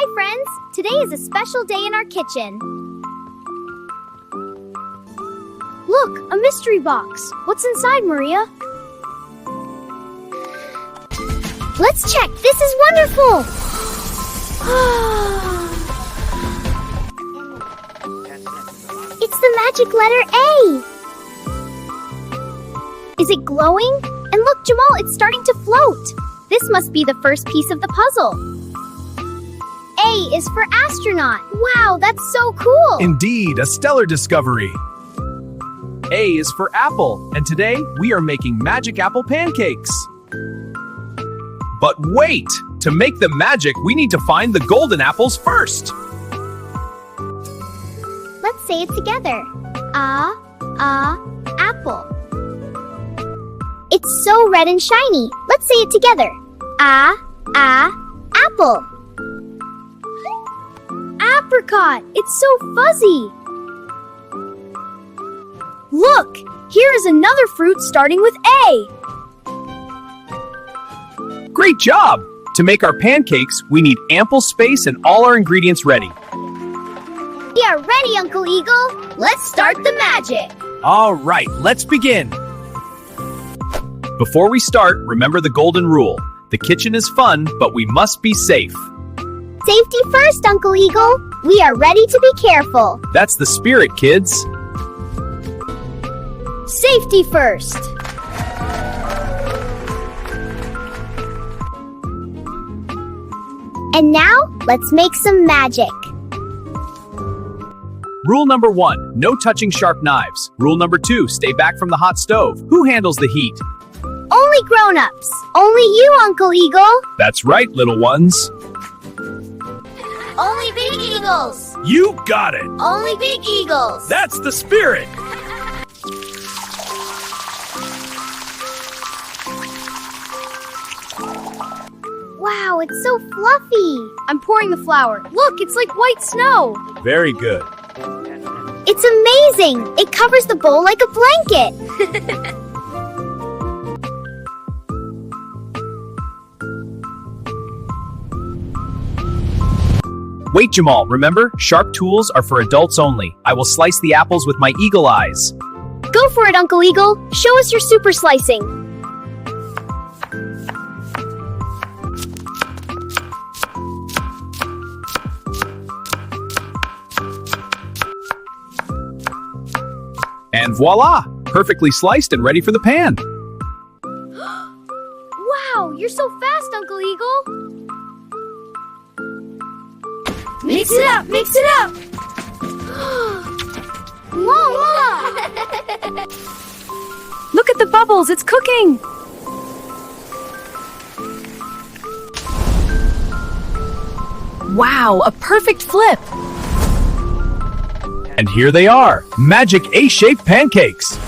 Hi, friends! Today is a special day in our kitchen. Look, a mystery box. What's inside, Maria? Let's check. This is wonderful! It's the magic letter A! Is it glowing? And look, Jamal, it's starting to float. This must be the first piece of the puzzle. A is for astronaut. Wow, that's so cool! Indeed, a stellar discovery. A is for apple, and today we are making magic apple pancakes. But wait! To make the magic, we need to find the golden apples first. Let's say it together. Apple. It's so red and shiny. Let's say it together. Apple. Apricot. It's so fuzzy. Look, here is another fruit starting with A. Great job! To make our pancakes, we need ample space and all our ingredients ready. We are ready, Uncle Eagle. Let's start the magic. All right, let's begin. Before we start, remember the golden rule. The kitchen is fun, but we must be safe. Safety first, Uncle Eagle. We are ready to be careful. That's the spirit, kids. Safety first. And now, let's make some magic. Rule number 1, no touching sharp knives. Rule number 2, stay back from the hot stove. Who handles the heat? Only grown-ups. Only you, Uncle Eagle. That's right, little ones. Only big eagles. You got it. Only big eagles. That's the spirit. Wow, it's so fluffy. I'm pouring the flour. Look, it's like white snow. Very good. It's amazing. It covers the bowl like a blanket. Wait, Jamal, remember? Sharp tools are for adults only. I will slice the apples with my eagle eyes. Go for it, Uncle Eagle. Show us your super slicing. And voila! Perfectly sliced and ready for the pan. Wow, you're so fast, Uncle Eagle. Mix it up, mix it up. Whoa! Look at the bubbles, it's cooking! Wow, a perfect flip! And here they are, magic A-shaped pancakes.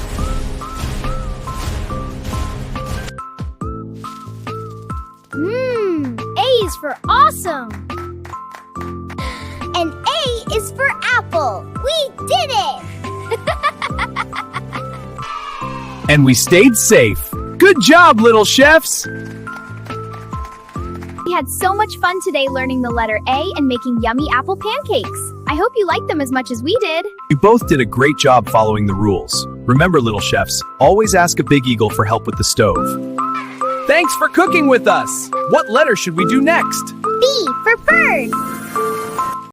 A is for awesome. And A is for apple. We did it! And we stayed safe. Good job, little chefs! We had so much fun today learning the letter A and making yummy apple pancakes. I hope you liked them as much as we did. You both did a great job following the rules. Remember, little chefs, always ask a big eagle for help with the stove. Thanks for cooking with us! What letter should we do next? B for bird.